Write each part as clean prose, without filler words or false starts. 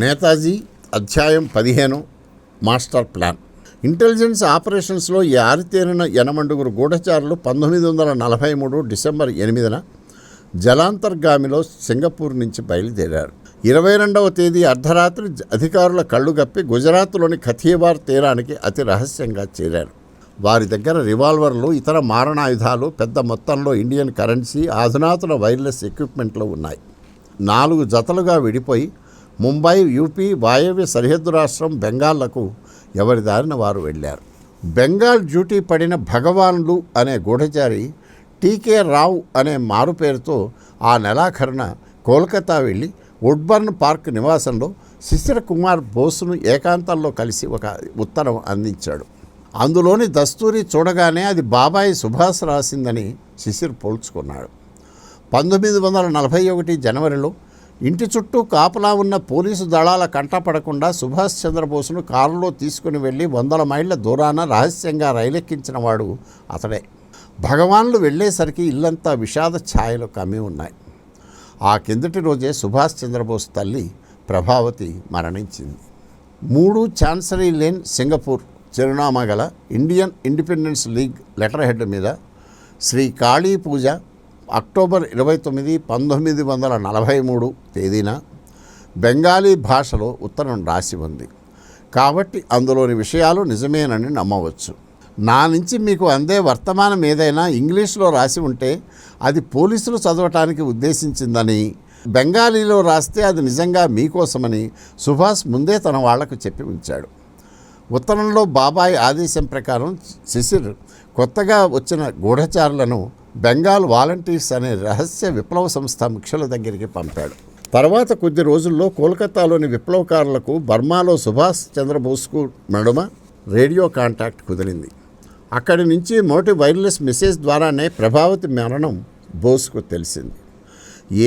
నేతాజీ అధ్యాయం 15 master plan. Intelligence ఆపరేషన్స్లో ఈ ఆరితేరిన 8 గూఢచారులు 1943 డిసెంబర్ 8న జలాంతర్గామిలో సింగపూర్ నుంచి బయలుదేరారు. 22వ తేదీ అర్ధరాత్రి అధికారుల కళ్ళుగప్పి గుజరాత్లోని కథియవార్ తీరానికి అతి రహస్యంగా చేరారు. వారి దగ్గర రివాల్వర్లు, ఇతర మారణాయుధాలు, పెద్ద మొత్తంలో ఇండియన్ కరెన్సీ, అధునాతన వైర్లెస్ ఎక్విప్మెంట్లు ఉన్నాయి. 4 జతలుగా విడిపోయి ముంబై, యూపీ, వాయవ్య సరిహద్దు రాష్ట్రం బెంగాల్లకు ఎవరి దారిన వారు వెళ్ళారు. బెంగాల్ డ్యూటీ పడిన భగవాన్లు అనే గూఢచారి టీకే రావు అనే మారుపేరుతో ఆ నెలాఖరున కోల్కతా వెళ్ళి వుడ్బర్న్ పార్క్ నివాసంలో శిశిర్ కుమార్ బోస్ను ఏకాంతంలో కలిసి ఒక ఉత్తరం అందించాడు. అందులోని దస్తూరి చూడగానే అది బాబాయి సుభాష్ రాసిందని శిశిర్ పోల్చుకున్నాడు. 1941 జనవరిలో ఇంటి చుట్టూ కాపలా ఉన్న పోలీసు దళాల కంటపడకుండా సుభాష్ చంద్రబోస్ను కారులో తీసుకుని వెళ్ళి 100 మైళ్ళ దూరాన రహస్యంగా రైలెక్కించిన వాడు అతడే. భగవాన్లు వెళ్ళేసరికి ఇల్లంతా విషాద ఛాయలు కమ్మి ఉన్నాయి. ఆ కిందటి రోజే సుభాష్ చంద్రబోస్ తల్లి ప్రభావతి మరణించింది. 3 చాన్సరీ లేన్, సింగపూర్ చిరునామా గల Indian independence league letter head మీద శ్రీ కాళీ పూజ అక్టోబర్ 29, 1943 తేదీన బెంగాలీ భాషలో ఉత్తరం రాసి ఉంది. కాబట్టి అందులోని విషయాలు నిజమేనని నమ్మవచ్చు. నా నుంచి మీకు అందే వర్తమానం ఏదైనా ఇంగ్లీష్లో రాసి ఉంటే అది పోలీసులు చదవటానికి ఉద్దేశించిందని, బెంగాలీలో రాస్తే అది నిజంగా మీకోసమని సుభాష్ ముందే తన వాళ్లకు చెప్పి ఉంచాడు. ఉత్తరంలో బాబాయ్ ఆదేశం ప్రకారం శిశిర్ కొత్తగా వచ్చిన గూఢచారులను బెంగాల్ వాలంటీర్స్ అనే రహస్య విప్లవ సంస్థ ముఖ్యుల దగ్గరికి పంపాడు. తర్వాత కొద్ది రోజుల్లో కోల్కతాలోని విప్లవకారులకు బర్మాలో సుభాష్ చంద్రబోస్కు నడుమ రేడియో కాంటాక్ట్ కుదిరింది. అక్కడి నుంచి మోటి వైర్లెస్ మెసేజ్ ద్వారానే ప్రభావతి మరణం బోస్కు తెలిసింది.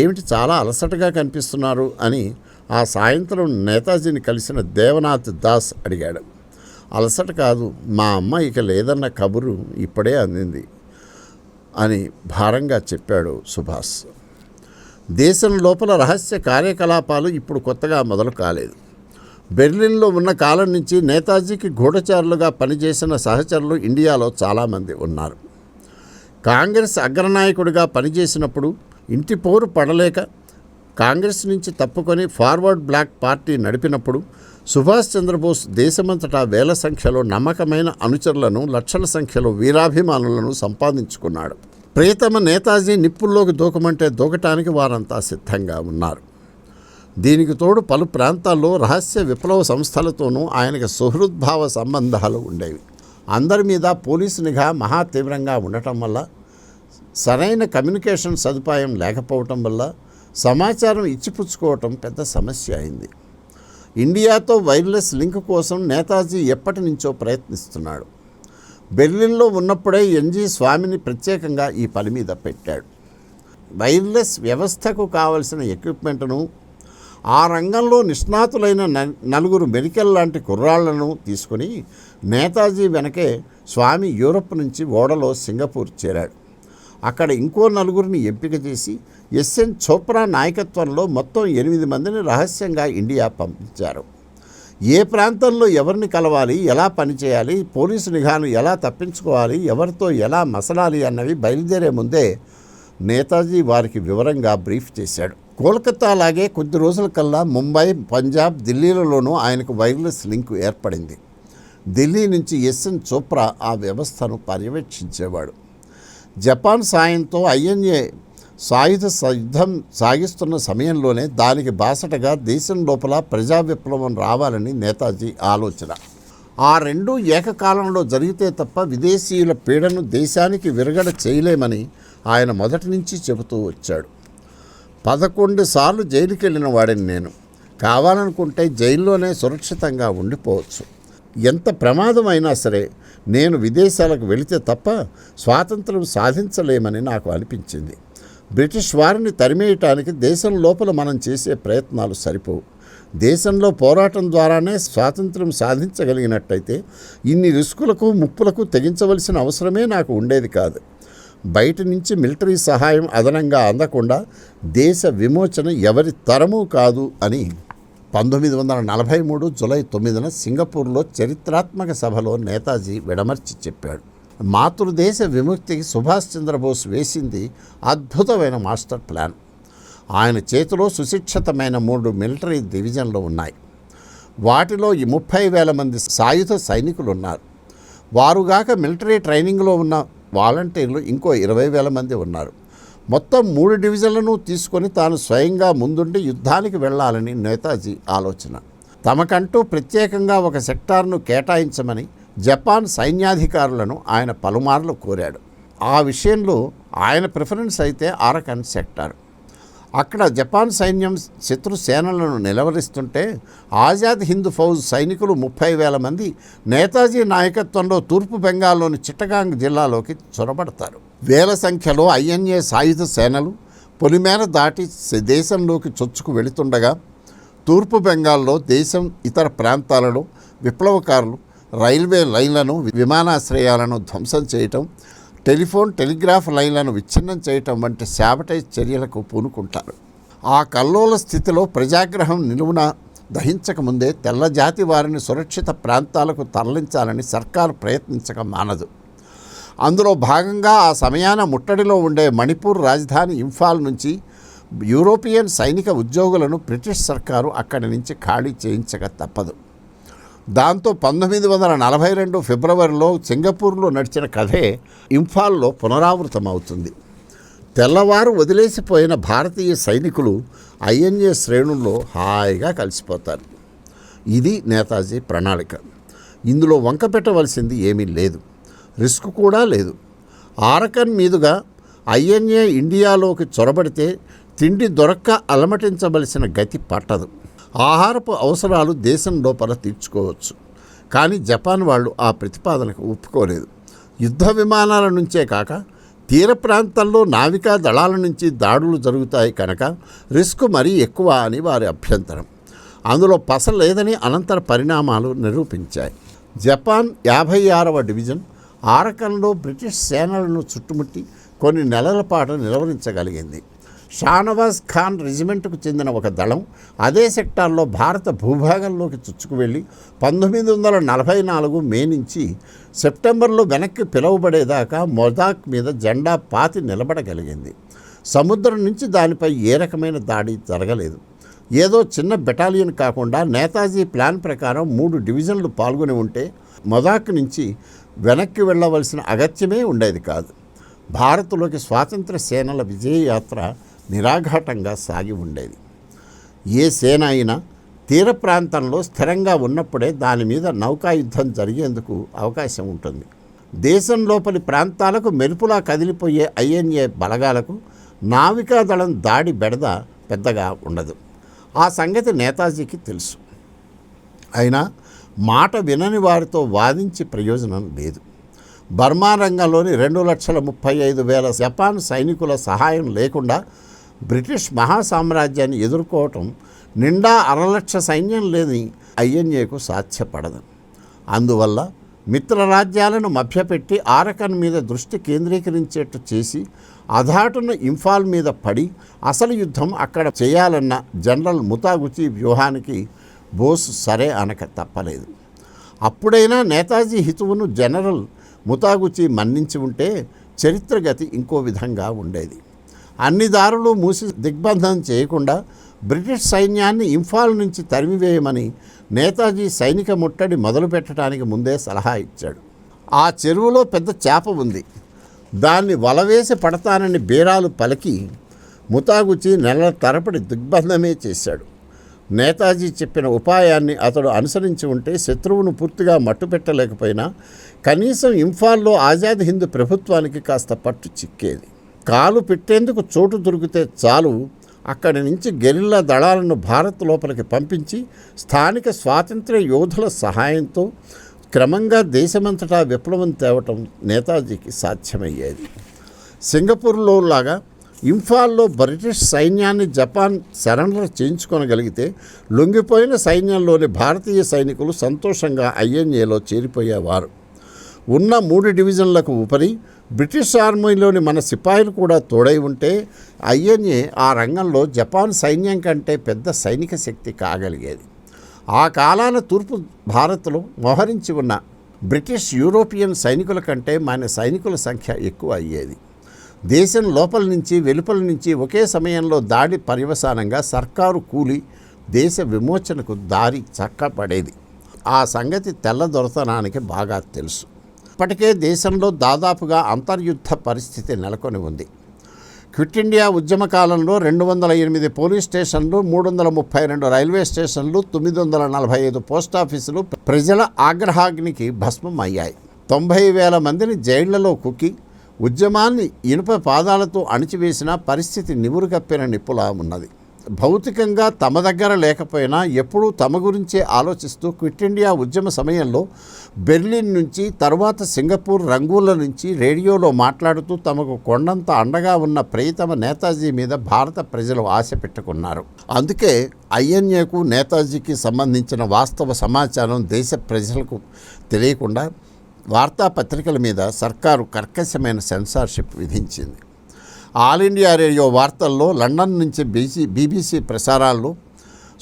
ఏమిటి చాలా అలసటగా కనిపిస్తున్నారు అని ఆ సాయంత్రం నేతాజీని కలిసిన దేవనాథ్ దాస్ అడిగాడు. అలసట కాదు, మా అమ్మ ఇక లేదన్న కబురు ఇప్పుడే అందింది అని భారంగా చెప్పాడు సుభాష్. దేశం లోపల రహస్య కార్యకలాపాలు ఇప్పుడు కొత్తగా మొదలు కాలేదు. బెర్లిన్లో ఉన్న కాలం నుంచి నేతాజీకి గూఢచారులుగా పనిచేసిన సహచరులు ఇండియాలో చాలామంది ఉన్నారు. కాంగ్రెస్ అగ్రనాయకుడిగా పనిచేసినప్పుడు ఇంటి పోరు పడలేక కాంగ్రెస్ నుంచి తప్పుకొని ఫార్వర్డ్ బ్లాక్ పార్టీ నడిపినప్పుడు సుభాష్ చంద్రబోస్ దేశమంతటా వేల సంఖ్యలో నమ్మకమైన అనుచరులను, లక్షల సంఖ్యలో వీరాభిమానులను సంపాదించుకున్నాడు. ప్రియతమ నేతాజీ నిప్పుల్లోకి దూకమంటే దూకటానికి వారంతా సిద్ధంగా ఉన్నారు. దీనికి తోడు పలు ప్రాంతాల్లో రహస్య విప్లవ సంస్థలతోనూ ఆయనకు సుహృద్భావ సంబంధాలు ఉండేవి. అందరి మీద పోలీసు నిఘా మహా తీవ్రంగా ఉండటం వల్ల, సరైన కమ్యూనికేషన్ సదుపాయం లేకపోవటం వల్ల సమాచారం ఇచ్చిపుచ్చుకోవటం పెద్ద సమస్య అయింది. ఇండియాతో వైర్లెస్ లింక్ కోసం నేతాజీ ఎప్పటి నుంచో ప్రయత్నిస్తున్నాడు. బెర్లిన్లో ఉన్నప్పుడే ఎన్జీ స్వామిని ప్రత్యేకంగా ఈ పని మీద పెట్టాడు. వైర్లెస్ వ్యవస్థకు కావలసిన ఎక్విప్మెంట్ను, ఆ రంగంలో నిష్ణాతులైన 4 మెడికల్ లాంటి కుర్రాళ్లను తీసుకుని నేతాజీ వెనకే స్వామి యూరప్ నుంచి ఓడలో సింగపూర్ చేరాడు. అక్కడ ఇంకో 4 ఎంపిక చేసి ఎస్ఎన్ చోప్రా నాయకత్వంలో మొత్తం 8 మందిని రహస్యంగా ఇండియా పంపించారు. ఏ ప్రాంతంలో ఎవరిని కలవాలి, ఎలా పనిచేయాలి, పోలీసు నిఘాను ఎలా తప్పించుకోవాలి, ఎవరితో ఎలా మసలాలి అన్నవి బయలుదేరే ముందే నేతాజీ వారికి వివరంగా బ్రీఫ్ చేశాడు. కోల్కతా లాగే కొద్ది రోజుల కల్లా ముంబై, పంజాబ్, ఢిల్లీలలోనూ ఆయనకు వైర్లెస్ లింకు ఏర్పడింది. ఢిల్లీ నుంచి ఎస్ఎన్ చోప్రా ఆ వ్యవస్థను పర్యవేక్షించేవాడు. జపాన్ సాయంతో ఐఎన్ఏ సాయుధ యుద్ధం సాగిస్తున్న సమయంలోనే దానికి బాసటగా దేశం లోపల ప్రజా విప్లవం రావాలని నేతాజీ ఆలోచన. ఆ రెండూ ఏకకాలంలో జరిగితే తప్ప విదేశీయుల పీడను దేశానికి విరగడ చేయలేమని ఆయన మొదటి నుంచి చెబుతూ వచ్చాడు. 11 సార్లు జైలుకి వెళ్ళిన వాడిని నేను. కావాలనుకుంటే జైల్లోనే సురక్షితంగా ఉండిపోవచ్చు. ఎంత ప్రమాదం అయినా సరే నేను విదేశాలకు వెళితే తప్ప స్వాతంత్రం సాధించలేమని నాకు అనిపించింది. బ్రిటిష్ వారిని తరిమేయటానికి దేశం లోపల మనం చేసే ప్రయత్నాలు సరిపోవు. దేశంలో పోరాటం ద్వారానే స్వాతంత్రం సాధించగలిగినట్టయితే ఇన్ని రిస్కులకు, ముప్పులకు తెగించవలసిన అవసరమే నాకు ఉండేది కాదు. బయట నుంచి మిలిటరీ సహాయం అదనంగా అందకుండా దేశ విమోచన ఎవరి తరమూ కాదు అని 1943 జూలై 9న సింగపూర్లో చరిత్రాత్మక సభలో నేతాజీ విడమర్చి చెప్పాడు, మాతృదేశ విముక్తికి సుభాష్ చంద్రబోస్ వేసింది అద్భుతమైన మాస్టర్ ప్లాన్. ఆయన చేతిలో సుశిక్షితమైన 3 మిలిటరీ డివిజన్లు ఉన్నాయి. వాటిలో ఈ 30,000 మంది సాయుధ సైనికులు ఉన్నారు. వారుగాక మిలిటరీ ట్రైనింగ్లో ఉన్న వాలంటీర్లు ఇంకో 20,000 మంది ఉన్నారు. మొత్తం 3 డివిజన్లను తీసుకొని తాను స్వయంగా ముందుండి యుద్ధానికి వెళ్ళాలని నేతాజీ ఆలోచన. తమకంటూ ప్రత్యేకంగా ఒక సెక్టార్ను కేటాయించమని జపాన్ సైన్యాధికారులను ఆయన పలుమార్లు కోరాడు. ఆ విషయంలో ఆయన ప్రిఫరెన్స్ అయితే ఆరకన్ సెక్టార్. అక్కడ జపాన్ సైన్యం శత్రు సేనలను నిలవరిస్తుంటే ఆజాద్ హింద్ ఫౌజ్ సైనికులు 30,000 మంది నేతాజీ నాయకత్వంలో తూర్పు బెంగాల్లోని చిట్టగాంగ్ జిల్లాలోకి చొరబడతారు. వేల సంఖ్యలో ఐఎన్ఏ సాయుధ సేనలు పొలిమేర దాటి దేశంలోకి చొచ్చుకు వెళుతుండగా తూర్పు బెంగాల్లో దేశం ఇతర ప్రాంతాలలో విప్లవకారులు రైల్వే లైన్లను విమానాశ్రయాలను ధ్వంసం చేయటం, టెలిగ్రాఫ్ లైన్లను విచ్ఛిన్నం చేయటం వంటి శాబటైజ్ చర్యలకు పూనుకుంటారు. ఆ కల్లోల స్థితిలో ప్రజాగ్రహం నిలువున దహించకముందే తెల్లజాతి వారిని సురక్షిత ప్రాంతాలకు తరలించాలని సర్కారు ప్రయత్నించక మానదు. అందులో భాగంగా ఆ సమయాన ముట్టడిలో ఉండే మణిపూర్ రాజధాని ఇంఫాల్ నుంచి యూరోపియన్ సైనిక ఉద్యోగులను బ్రిటిష్ సర్కారు అక్కడి నుంచి ఖాళీ చేయించక తప్పదు. దాంతో 1942 ఫిబ్రవరిలో సింగపూర్లో నడిచిన కథే ఇంఫాల్లో పునరావృతమవుతుంది. తెల్లవారు వదిలేసిపోయిన భారతీయ సైనికులు ఐఎన్ఏ శ్రేణుల్లో హాయిగా కలిసిపోతారు. ఇది నేతాజీ ప్రణాళిక. ఇందులో వంక పెట్టవలసింది ఏమీ లేదు, రిస్క్ కూడా లేదు. ఆరకన్ మీదుగా ఐఎన్ఏ ఇండియాలోకి చొరబడితే తిండి దొరక్క అలమటించవలసిన గతి పట్టదు. ఆహారపు అవసరాలు దేశం లోపల తీర్చుకోవచ్చు. కానీ జపాన్ వాళ్ళు ఆ ప్రతిపాదనకు ఒప్పుకోలేదు. యుద్ధ విమానాల నుంచే కాక తీర ప్రాంతంలో నావికా దళాల నుంచి దాడులు జరుగుతాయి కనుక రిస్క్ మరీ ఎక్కువ అని వారి అభ్యంతరం. అందులో పస లేదని అనంతర పరిణామాలు నిరూపించాయి. జపాన్ 56వ డివిజన్ ఆరకన్లో బ్రిటిష్ సేనలను చుట్టుముట్టి కొన్ని నెలల పాటు నిలవరించగలిగింది. షానవాజ్ ఖాన్ రెజిమెంట్కు చెందిన ఒక దళం అదే సెక్టార్లో భారత భూభాగంలోకి చుచ్చుకు వెళ్ళి 1944 మే నుంచి సెప్టెంబర్లో వెనక్కి పిలువబడేదాకా మొజాక్ మీద జెండా పాతి నిలబడగలిగింది. సముద్రం నుంచి దానిపై ఏ రకమైన దాడి జరగలేదు. ఏదో చిన్న బెటాలియన్ కాకుండా నేతాజీ ప్లాన్ ప్రకారం 3 డివిజన్లు పాల్గొని ఉంటే మొజాక్ నుంచి వెనక్కి వెళ్ళవలసిన అగత్యమే ఉండేది కాదు. భారత్లోకి స్వాతంత్ర సేనల విజయయాత్ర నిరాఘాటంగా సాగి ఉండేది. ఏ సేన అయినా తీర ప్రాంతంలో స్థిరంగా ఉన్నప్పుడే దాని మీద నౌకాయుద్ధం జరిగేందుకు అవకాశం ఉంటుంది. దేశం లోపలి ప్రాంతాలకు మెరుపులా కదిలిపోయే ఐఎన్ఏ బలగాలకు నావికాదళం దాడి బెడద పెద్దగా ఉండదు. ఆ సంగతి నేతాజీకి తెలుసు. అయినా మాట వినని వారితో వాదించి ప్రయోజనం లేదు. బర్మా రంగంలోని 2,35,000 జపాన్ సైనికుల సహాయం లేకుండా బ్రిటిష్ మహాసామ్రాజ్యాన్ని ఎదుర్కోవటం నిండా 1,00,000 సైన్యం లేని ఐఎన్ఏకు సాధ్యపడదు. అందువల్ల మిత్రరాజ్యాలను మభ్యపెట్టి ఆరకన్ మీద దృష్టి కేంద్రీకరించేట్టు చేసి అధాటున ఇంఫాల్ మీద పడి అసలు యుద్ధం అక్కడ చేయాలన్న జనరల్ ముతాగుచి వ్యూహానికి బోస్ సరే అనక తప్పలేదు. అప్పుడైనా నేతాజీ హితువును జనరల్ ముతాగుచి మన్నించి ఉంటే చరిత్రగతి ఇంకో విధంగా ఉండేది. అన్ని దారులు మూసి దిగ్బంధం చేయకుండా బ్రిటిష్ సైన్యాన్ని ఇంఫాల్ నుంచి తరిమివేయమని నేతాజీ సైనిక ముట్టడి మొదలుపెట్టడానికి ముందే సలహా ఇచ్చాడు. ఆ చెరువులో పెద్ద చేప ఉంది, దాన్ని వలవేసి పడతానని బీరాలు పలికి ముతాగుచి నెలల తరబడి దిగ్బంధమే చేశాడు. నేతాజీ చెప్పిన ఉపాయాన్ని అతడు అనుసరించి ఉంటే శత్రువును పూర్తిగా మట్టుపెట్టలేకపోయినా కనీసం ఇంఫాల్లో ఆజాద్ హింద్ ప్రభుత్వానికి కాస్త పట్టు చిక్కేది. కాలు పెట్టేందుకు చోటు దొరికితే చాలు అక్కడి నుంచి గెరిల్లా దళాలను భారత్ లోపలికి పంపించి స్థానిక స్వాతంత్ర్య యోధుల సహాయంతో క్రమంగా దేశమంతటా విప్లవం తేవటం నేతాజీకి సాధ్యమయ్యేది. సింగపూర్లో లాగా ఇంఫాల్లో బ్రిటిష్ సైన్యాన్ని జపాన్ సరెండర్ చేయించుకోగలిగితే లొంగిపోయిన సైన్యంలోని భారతీయ సైనికులు సంతోషంగా ఐఎన్ఏలో చేరిపోయేవారు. ఉన్న 3 డివిజన్లకు ఉపరి బ్రిటిష్ ఆర్మీలోని మన సిపాయిలు కూడా తోడై ఉంటే ఐఎన్ఏ ఆ రంగంలో జపాన్ సైన్యం కంటే పెద్ద సైనిక శక్తి కాగలిగేది. ఆ కాలాన తూర్పు భారత్లో మోహరించి ఉన్న బ్రిటిష్ యూరోపియన్ సైనికుల కంటే మన సైనికుల సంఖ్య ఎక్కువ అయ్యేది. దేశం లోపల నుంచి వెలుపల నుంచి ఒకే సమయంలో దాడి పర్యవసానంగా సర్కారు కూలి దేశ విమోచనకు దారి చక్కపడేది. ఆ సంగతి తెల్ల దొరతనానికి బాగా తెలుసు. ఇప్పటికే దేశంలో దాదాపుగా అంతర్యుద్ధ పరిస్థితి నెలకొని ఉంది. క్విట్ ఇండియా ఉద్యమ కాలంలో 208 పోలీస్ స్టేషన్లు, 332 రైల్వే స్టేషన్లు, 945 పోస్టాఫీసులు ప్రజల ఆగ్రహాగ్నికి భస్మం అయ్యాయి. 90,000 మందిని జైళ్లలో కుక్కి ఉద్యమాన్ని ఇనుప పాదాలతో అణిచివేసిన పరిస్థితి నివురుగప్పిన నిప్పులా ఉన్నది. భౌతికంగా తమ దగ్గర లేకపోయినా ఎప్పుడూ తమ గురించే ఆలోచిస్తూ క్విట్ ఇండియా ఉద్యమ సమయంలో బెర్లిన్ నుంచి, తరువాత సింగపూర్, రంగూన్ల నుంచి రేడియోలో మాట్లాడుతూ తమకు కొండంత అండగా ఉన్న ప్రియతమ నేతాజీ మీద భారత ప్రజలు ఆశ పెట్టుకున్నారు. అందుకే ఐఎన్ఏకు నేతాజీకి సంబంధించిన వాస్తవ సమాచారం దేశ ప్రజలకు తెలియకుండా వార్తాపత్రికల మీద సర్కారు కర్కశమైన సెన్సార్షిప్ విధించింది. ఆల్ ఇండియా రేడియో వార్తల్లో, లండన్ నుంచి బీబీసీ ప్రసారాల్లో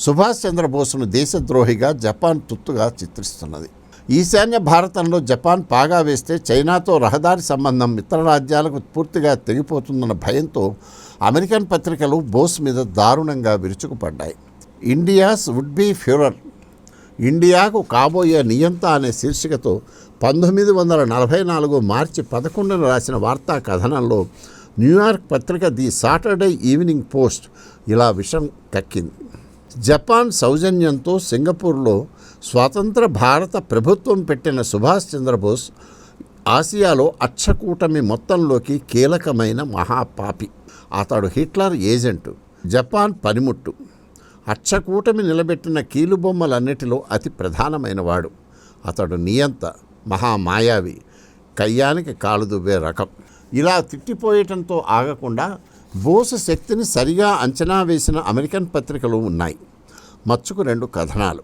సుభాష్ చంద్రబోస్ను దేశద్రోహిగా జపాన్ తుత్తుగా చిత్రిస్తున్నది. ఈశాన్య భారతంలో జపాన్ పాగా వేస్తే చైనాతో రహదారి సంబంధం మిత్ర రాజ్యాలకు పూర్తిగా తెగిపోతుందన్న భయంతో అమెరికన్ పత్రికలు బోస్ మీద దారుణంగా విరుచుకుపడ్డాయి. ఇండియాస్ వుడ్ బీ ఫ్యూరర్, ఇండియాకు కాబోయే నియంత అనే శీర్షికతో 1944 మార్చి 11న రాసిన వార్తా కథనంలో న్యూయార్క్ పత్రిక ది సాటర్డే ఈవినింగ్ పోస్ట్ ఇలా విషం కక్కింది. జపాన్ సౌజన్యంతో సింగపూర్లో స్వాతంత్ర భారత ప్రభుత్వం పెట్టిన సుభాష్ చంద్రబోస్ ఆసియాలో అచ్చకూటమి మొత్తంలోకి కీలకమైన మహాపాపి. అతడు హిట్లర్ ఏజెంటు, జపాన్ పనిముట్టు, అచ్చకూటమి నిలబెట్టిన కీలుబొమ్మలన్నిటిలో అతి ప్రధానమైన వాడు. అతడు నియంత, మహామాయావి, కయ్యానికి కాలు దువ్వే రకం. ఇలా తిట్టిపోయటంతో ఆగకుండా బోస్ శక్తిని సరిగా అంచనా వేసిన అమెరికన్ పత్రికలు ఉన్నాయి. మచ్చుకు 2 కథనాలు.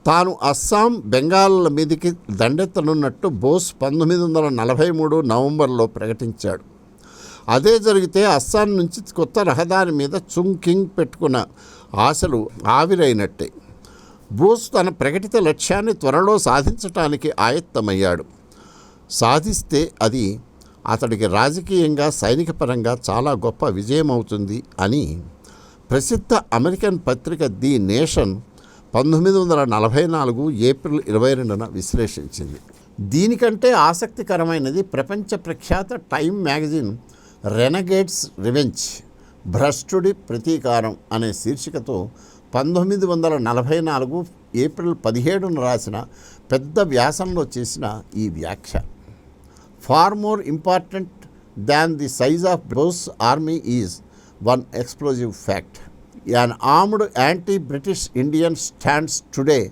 తాను అస్సాం, బెంగాల్ల మీదికి దండెత్తనున్నట్టు బోస్ 1943 నవంబర్లో ప్రకటించాడు. అదే జరిగితే అస్సాం నుంచి కొత్త రహదారి మీద చుంగ్ కింగ్ పెట్టుకున్న ఆశలు ఆవిరైనట్టే. బోస్ తన ప్రకటిత లక్ష్యాన్ని త్వరలో సాధించటానికి ఆయత్తమయ్యాడు. సాధిస్తే అది అతడికి రాజకీయంగా, సైనికపరంగా చాలా గొప్ప విజయం అవుతుంది అని ప్రసిద్ధ అమెరికన్ పత్రిక ది నేషన్ 1944 ఏప్రిల్ 22న విశ్లేషించింది. దీనికంటే ఆసక్తికరమైనది ప్రపంచ ప్రఖ్యాత టైమ్ మ్యాగజైన్ రెనగేడ్స్ రివెంజ్, భ్రష్టుడి ప్రతీకారం అనే శీర్షికతో 1944 ఏప్రిల్ 17న రాసిన పెద్ద వ్యాసంలో చేసిన ఈ వ్యాఖ్య. Far more important than the size of Bose army is one explosive fact. An armed anti-British Indian stands today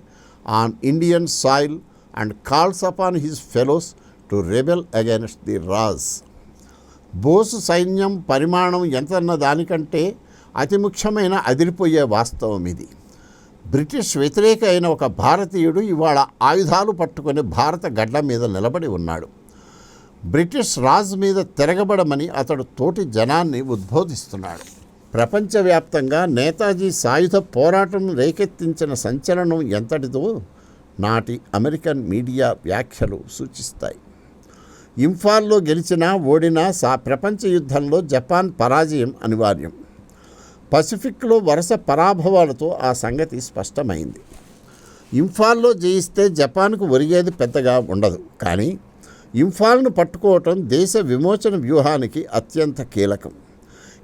on Indian soil and calls upon his fellows to rebel against the Raj. బోసు సైన్యం పరిమాణం ఎంతన్న దానికంటే అతి ముఖ్యమైన అదిరిపోయే వాస్తవం ఇది. British వ్యతిరేక అయిన ఒక భారతీయుడు ఇవాళ ఆయుధాలు పట్టుకొని భారత గడ్డ మీద నిలబడి ఉన్నాడు. బ్రిటిష్ రాజు మీద తిరగబడమని అతడు తోటి జనాన్ని ఉద్బోధిస్తున్నాడు. ప్రపంచవ్యాప్తంగా నేతాజీ సాయుధ పోరాటం రేకెత్తించిన సంచలనం ఎంతటిదో నాటి అమెరికన్ మీడియా వ్యాఖ్యలు సూచిస్తాయి. ఇంఫాల్లో గెలిచినా ఓడినా ప్రపంచ యుద్ధంలో జపాన్ పరాజయం అనివార్యం. పసిఫిక్లో వరుస పరాభవాలతో ఆ సంగతి స్పష్టమైంది. ఇంఫాల్లో జయిస్తే జపాన్కు ఒరిగేది పెద్దగా ఉండదు, కానీ ఇంఫాల్ను పట్టుకోవటం దేశ విమోచన వ్యూహానికి అత్యంత కీలకం.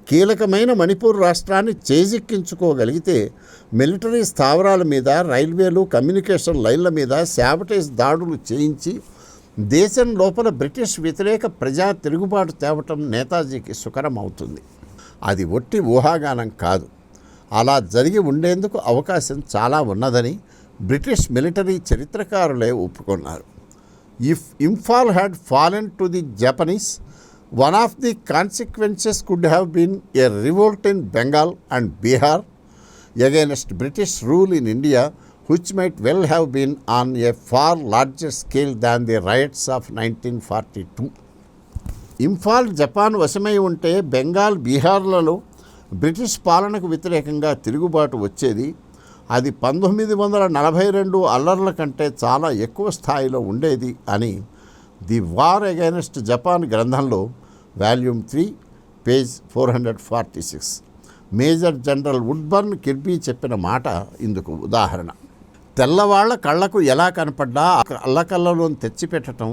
కీలకమైన మణిపూర్ రాష్ట్రాన్ని చేజిక్కించుకోగలిగితే మిలిటరీ స్థావరాల మీద, రైల్వేలు, కమ్యూనికేషన్ లైన్ల మీద శాబటేజ్ దాడులు చేయించి దేశం లోపల బ్రిటిష్ వ్యతిరేక ప్రజా తిరుగుబాటు తేవటం నేతాజీకి సుకరం అవుతుంది. అది ఒట్టి ఊహాగానం కాదు. అలా జరిగి ఉండేందుకు అవకాశం చాలా ఉన్నదని బ్రిటిష్ మిలిటరీ చరిత్రకారులే ఒప్పుకున్నారు. If Imphal had fallen to the Japanese, one of the consequences could have been a revolt in Bengal and Bihar against British rule in India, which might well have been on a far larger scale than the riots of 1942. Imphal Japan వశమై ఉంటే Bengal, బీహార్లలో British పాలనకు వ్యతిరేకంగా తిరుగుబాటు వచ్చేది. అది 1942 అల్లర్ల కంటే చాలా ఎక్కువ స్థాయిలో ఉండేది అని ది వార్ అగైనెస్ట్ జపాన్ గ్రంథంలో volume 3 page 446 Major General Woodburn Kirby చెప్పిన మాట ఇందుకు ఉదాహరణ. తెల్లవాళ్ల కళ్లకు ఎలా కనపడ్డా అల్లకల్లోని తెచ్చిపెట్టడం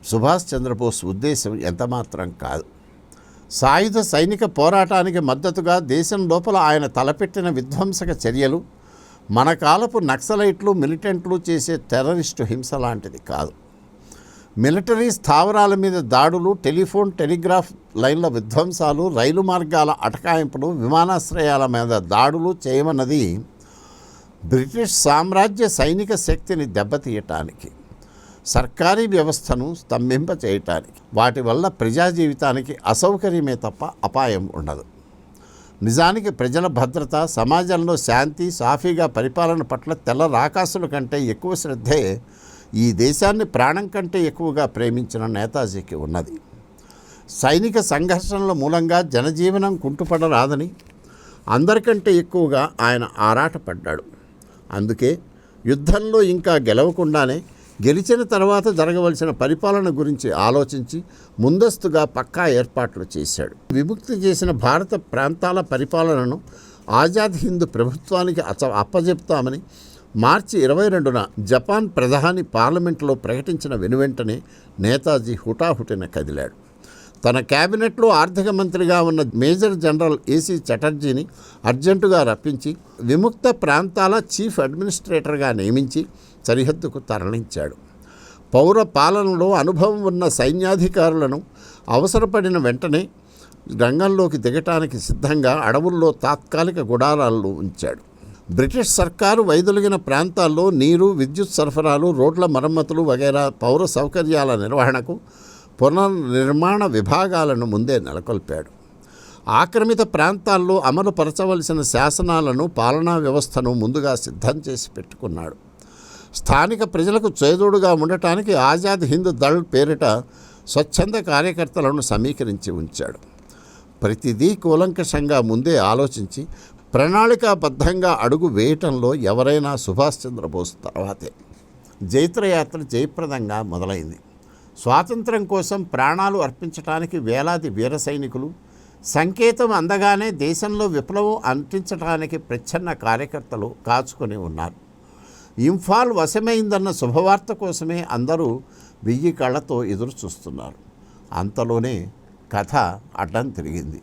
సుభాష్ చంద్రబోస్ ఉద్దేశం ఎంతమాత్రం కాదు. సాయుధ సైనిక పోరాటానికి మద్దతుగా దేశం లోపల ఆయన తలపెట్టిన విధ్వంసక చర్యలు మన కాలపు నక్సలైట్లు, మిలిటెంట్లు చేసే టెర్రరిస్టు హింస లాంటిది కాదు. మిలిటరీ స్థావరాల మీద దాడులు, టెలిఫోన్, టెలిగ్రాఫ్ లైన్ల విధ్వంసాలు, రైలు మార్గాల అటకాయింపులు, విమానాశ్రయాల మీద దాడులు చేయమన్నది బ్రిటిష్ సామ్రాజ్య సైనిక శక్తిని దెబ్బతీయటానికి, సర్కారీ వ్యవస్థను స్తంభింప చేయటానికి. వాటి వల్ల ప్రజా జీవితానికి అసౌకర్యమే తప్ప అపాయం ఉండదు. నిజానికి ప్రజల భద్రత, సమాజంలో శాంతి, సాఫీగా పరిపాలన పట్ల తెల్ల రాకాసుల కంటే ఎక్కువ శ్రద్ధే ఈ దేశాన్ని ప్రాణం కంటే ఎక్కువగా ప్రేమించిన నేతాజీకి ఉన్నది. సైనిక సంఘర్షణల మూలంగా జనజీవనం కుంటుపడరాదని అందరికంటే ఎక్కువగా ఆయన ఆరాటపడ్డాడు. అందుకే యుద్ధంలో ఇంకా గెలవకుండానే గెలిచిన తర్వాత జరగవలసిన పరిపాలన గురించి ఆలోచించి ముందస్తుగా పక్కా ఏర్పాట్లు చేశాడు. విముక్తి చేసిన భారత ప్రాంతాల పరిపాలనను ఆజాద్ హింద్ ప్రభుత్వానికి అప్పజెప్తామని మార్చి 22న జపాన్ ప్రధాని పార్లమెంటులో ప్రకటించిన వెనువెంటనే నేతాజీ హుటాహుటిన కదిలాడు. తన క్యాబినెట్లో ఆర్థిక మంత్రిగా ఉన్న మేజర్ జనరల్ ఏసీ చటర్జీని అర్జెంటుగా రప్పించి విముక్త ప్రాంతాల చీఫ్ అడ్మినిస్ట్రేటర్గా నియమించి సరిహద్దుకు తరలించాడు. పౌర పాలనలో అనుభవం ఉన్న సైన్యాధికారులను అవసరపడిన వెంటనే రంగంలోకి దిగటానికి సిద్ధంగా అడవుల్లో తాత్కాలిక గుడారాల్లో ఉంచాడు. బ్రిటిష్ సర్కారు వైదొలిగిన ప్రాంతాల్లో నీరు, విద్యుత్ సరఫరాలు, రోడ్ల మరమ్మతులు వగైరా పౌర సౌకర్యాల నిర్వహణకు పునర్నిర్మాణ విభాగాలను ముందే నెలకొల్పాడు. ఆక్రమిత ప్రాంతాల్లో అమలు పరచవలసిన శాసనాలను, పాలనా వ్యవస్థను ముందుగా సిద్ధం చేసి పెట్టుకున్నాడు. స్థానిక ప్రజలకు చేదోడుగా ఉండటానికి ఆజాద్ హింద్ దళ్ పేరిట స్వచ్ఛంద కార్యకర్తలను సమీకరించి ఉంచాడు. ప్రతిదీ కూలంకషంగా ముందే ఆలోచించి ప్రణాళికాబద్ధంగా అడుగు వేయటంలో ఎవరైనా సుభాష్ చంద్రబోస్ తర్వాతే. జైత్రయాత్ర జయప్రదంగా మొదలైంది. స్వాతంత్రం కోసం ప్రాణాలు అర్పించడానికి వేలాది వీర సైనికులు, సంకేతం అందగానే దేశంలో విప్లవం అంటించడానికి ప్రచ్ఛన్న కార్యకర్తలు కాచుకొని ఉన్నారు. ఇంఫాల్ వశమైందన్న శుభవార్త కోసమే అందరూ 1000 కళ్ళతో ఎదురు చూస్తున్నారు. అంతలోనే కథ అడ్డం తిరిగింది.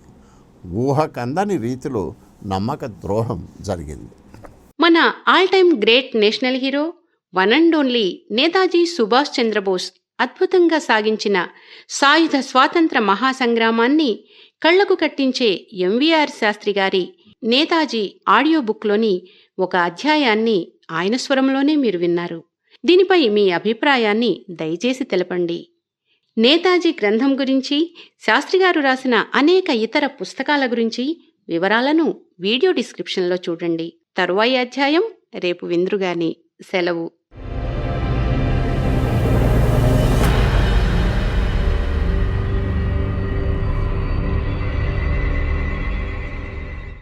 ఊహకందని రీతిలో నమ్మక ద్రోహం జరిగింది. మన all time great national hero, one and only Netaji Subhash Chandrabose అద్భుతంగా సాగించిన సాయుధ స్వాతంత్ర మహాసంగ్రామాన్ని కళ్లకు కట్టించే ఎంవీఆర్ శాస్త్రి గారి నేతాజీ ఆడియో బుక్లోని ఒక అధ్యాయాన్ని ఆయన స్వరంలోనే మీరు విన్నారు. దీనిపై మీ అభిప్రాయాన్ని దయచేసి తెలపండి. నేతాజీ గ్రంథం గురించి, శాస్త్రిగారు రాసిన అనేక ఇతర పుస్తకాల గురించి వివరాలను వీడియో డిస్క్రిప్షన్లో చూడండి. తరువాయి అధ్యాయం రేపు విందురుగాని. సెలవు.